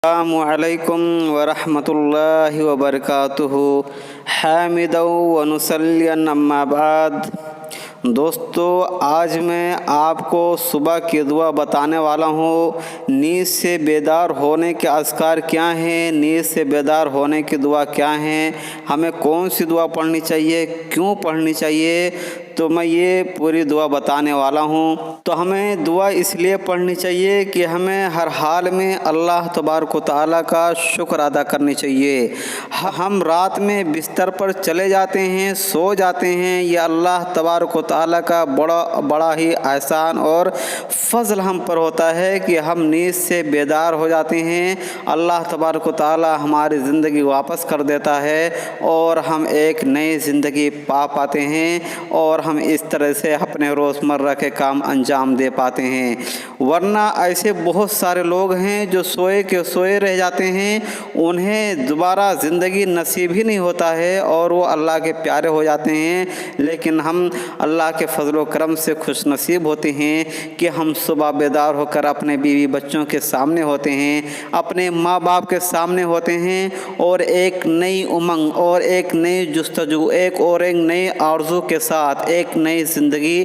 السلام علیکم ورحمۃ اللہ وبرکاتہ حامدا ونصلیا اما بعد۔ دوستو، آج میں آپ کو صبح کی دعا بتانے والا ہوں۔ نیند سے بیدار ہونے کے اذکار کیا ہیں، نیند سے بیدار ہونے کی دعا کیا ہیں، ہمیں کون سی دعا پڑھنی چاہیے، کیوں پڑھنی چاہیے، تو میں یہ پوری دعا بتانے والا ہوں۔ تو ہمیں دعا اس لیے پڑھنی چاہیے کہ ہمیں ہر حال میں اللہ تبارک و تعالیٰ کا شکر ادا کرنی چاہیے۔ ہم رات میں بستر پر چلے جاتے ہیں، سو جاتے ہیں، یہ اللہ تبارک و تعالیٰ کا بڑا ہی احسان اور فضل ہم پر ہوتا ہے کہ ہم نیند سے بیدار ہو جاتے ہیں۔ اللہ تبارک و تعالیٰ ہماری زندگی واپس کر دیتا ہے اور ہم ایک نئی زندگی پا پاتے ہیں اور ہم اس طرح سے اپنے روزمرہ کے کام انجام دے پاتے ہیں۔ ورنہ ایسے بہت سارے لوگ ہیں جو سوئے کے سوئے رہ جاتے ہیں، انہیں دوبارہ زندگی نصیب ہی نہیں ہوتا ہے اور وہ اللہ کے پیارے ہو جاتے ہیں۔ لیکن ہم اللہ کے فضل و کرم سے خوش نصیب ہوتے ہیں کہ ہم صبح بیدار ہو کر اپنے بیوی بچوں کے سامنے ہوتے ہیں، اپنے ماں باپ کے سامنے ہوتے ہیں اور ایک نئی امنگ اور ایک نئی جستجو، ایک نئی آرزو کے ساتھ ایک نئی زندگی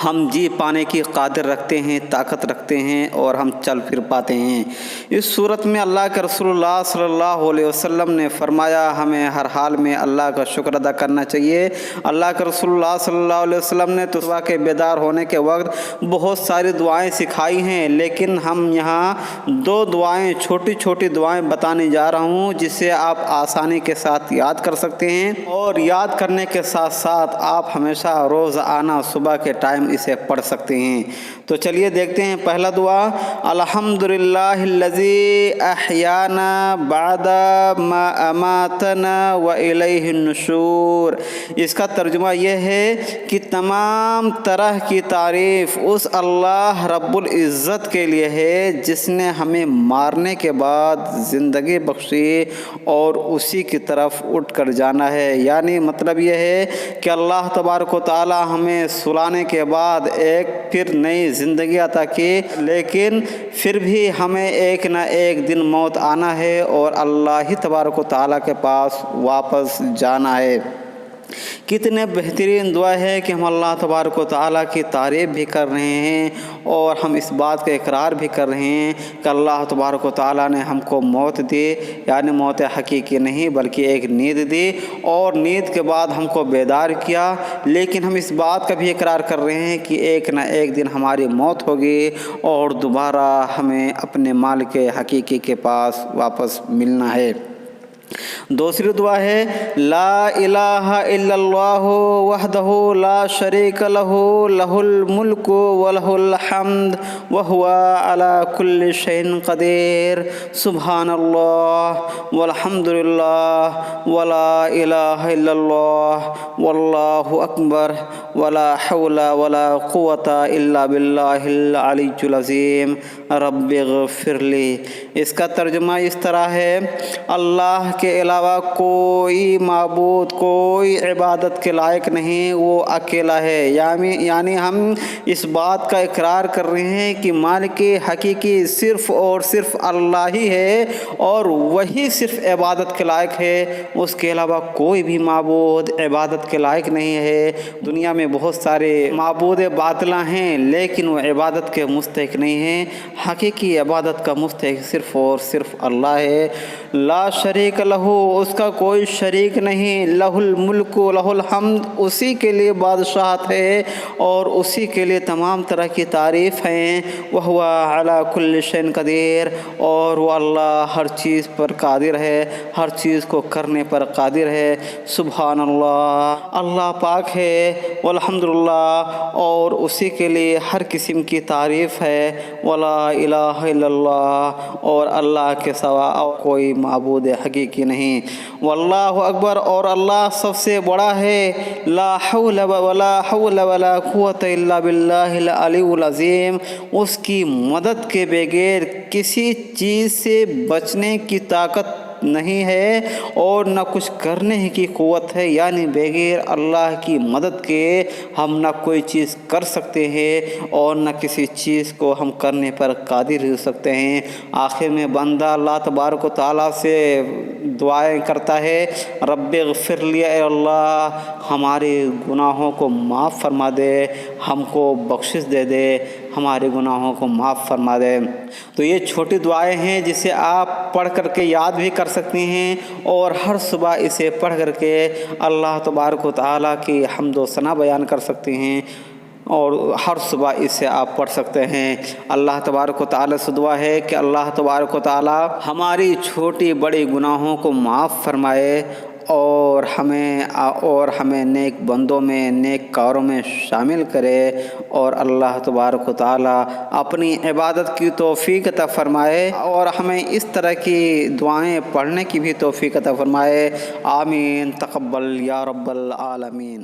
ہم جی پانے کی قادر رکھتے ہیں، طاقت رکھتے ہیں اور ہم چل پھر پاتے ہیں۔ اس صورت میں اللہ کے رسول اللہ صلی اللہ علیہ وسلم نے فرمایا ہمیں ہر حال میں اللہ کا شکر ادا کرنا چاہیے۔ اللہ کے رسول اللہ صلی اللہ علیہ وسلم نے تو صبح کے بیدار ہونے کے وقت بہت ساری دعائیں سکھائی ہیں، لیکن ہم یہاں دو دعائیں، چھوٹی چھوٹی دعائیں بتانے جا رہا ہوں جس سے آپ آسانی کے ساتھ یاد کر سکتے ہیں، اور یاد کرنے کے ساتھ ساتھ آپ ہمیشہ روزانہ صبح کے ٹائم اسے پڑھ سکتے ہیں۔ تو چلیے دیکھتے ہیں پہلا دعا۔ الحمدللہ الذی احیانا بعد ما اماتنا والیہ النشور۔ اس کا ترجمہ یہ ہے کہ تمام طرح کی تعریف اس اللہ رب العزت کے لیے ہے جس نے ہمیں مارنے کے بعد زندگی بخشی اور اسی کی طرف اٹھ کر جانا ہے۔ یعنی مطلب یہ ہے کہ اللہ تبارک و تعالی ہمیں سلانے کے بعد ایک پھر نئی زندگی عطا کی، لیکن پھر بھی ہمیں ایک نہ ایک دن موت آنا ہے اور اللہ ہی تبارک و تعالیٰ کے پاس واپس جانا ہے۔ کتنے بہترین دعا ہے کہ ہم اللہ تبارک و تعالیٰ کی تعریف بھی کر رہے ہیں اور ہم اس بات کا اقرار بھی کر رہے ہیں کہ اللہ تبارک و تعالیٰ نے ہم کو موت دی، یعنی موت حقیقی نہیں بلکہ ایک نیند دی، اور نیند کے بعد ہم کو بیدار کیا۔ لیکن ہم اس بات کا بھی اقرار کر رہے ہیں کہ ایک نہ ایک دن ہماری موت ہوگی اور دوبارہ ہمیں اپنے مالک حقیقی کے پاس واپس ملنا ہے۔ دوسری دعا ہے لا الہ الا اللہ وحدہ لا شریک لہ لہ الملک ولہ الحمد وہو علی کل شیء قدیر، سبحان اللہ والحمد للہ ولا الہ الا اللہ واللہ اکبر ولا حول ولا قوة الا باللہ العلی العظیم رب اغفر لی۔ اس کا ترجمہ اس طرح ہے، اللہ کے علاوہ کوئی معبود، کوئی عبادت کے لائق نہیں، وہ اکیلا ہے۔ یعنی ہم اس بات کا اقرار کر رہے ہیں کہ مالک حقیقی صرف اور صرف اللہ ہی ہے اور وہی صرف عبادت کے لائق ہے، اس کے علاوہ کوئی بھی معبود عبادت کے لائق نہیں ہے۔ دنیا میں بہت سارے معبود باطلاں ہیں لیکن وہ عبادت کے مستحق نہیں ہیں۔ حقیقی عبادت کا مستحق صرف اور صرف اللہ ہے۔ لا شریک لہ، اس کا کوئی شریک نہیں، لہ الملک لہ الحمد، اسی کے لیے بادشاہت ہے اور اسی کے لیے تمام طرح کی تعریف ہیں۔ وہو علی کل شیء قدیر، اور وہ اللہ ہر چیز پر قادر ہے، ہر چیز کو کرنے پر قادر ہے۔ سبحان اللہ، اللہ پاک ہے، والحمدللہ، اور اسی کے لیے ہر قسم کی تعریف ہے۔ ولا الہ الا اللہ، اور اللہ کے سوا کوئی معبود حقیقی نہیں۔ واللہ اکبر، اور اللہ سب سے بڑا ہے۔ لا حول ولا قوة الا باللہ العلی العظیم، اس کی مدد کے بغیر کسی چیز سے بچنے کی طاقت طاقت نہیں ہے اور نہ کچھ کرنے کی قوت ہے، یعنی بغیر اللہ کی مدد کے ہم نہ کوئی چیز کر سکتے ہیں اور نہ کسی چیز کو ہم کرنے پر قادر ہو سکتے ہیں۔ آخر میں بندہ اللہ تبارک و تعالیٰ سے دعائیں کرتا ہے، رب اغفر لی، اے اللہ ہمارے گناہوں کو معاف فرما دے، ہم کو بخشش دے دے، ہمارے گناہوں کو معاف فرما دے۔ تو یہ چھوٹی دعائیں ہیں جسے آپ پڑھ کر کے یاد بھی کر سکتے ہیں اور ہر صبح اسے پڑھ کر کے اللہ تبارک و تعالیٰ کی حمد و ثنا بیان کر سکتے ہیں اور ہر صبح اسے آپ پڑھ سکتے ہیں۔ اللہ تبارک و تعالیٰ سے دعا ہے کہ اللہ تبارک و تعالیٰ ہماری چھوٹی بڑی گناہوں کو معاف فرمائے اور ہمیں نیک بندوں میں، نیک کاروں میں شامل کرے، اور اللہ تبارک و تعالیٰ اپنی عبادت کی توفیق عطا فرمائے اور ہمیں اس طرح کی دعائیں پڑھنے کی بھی توفیق عطا فرمائے۔ آمین، تقبل یا رب العالمین۔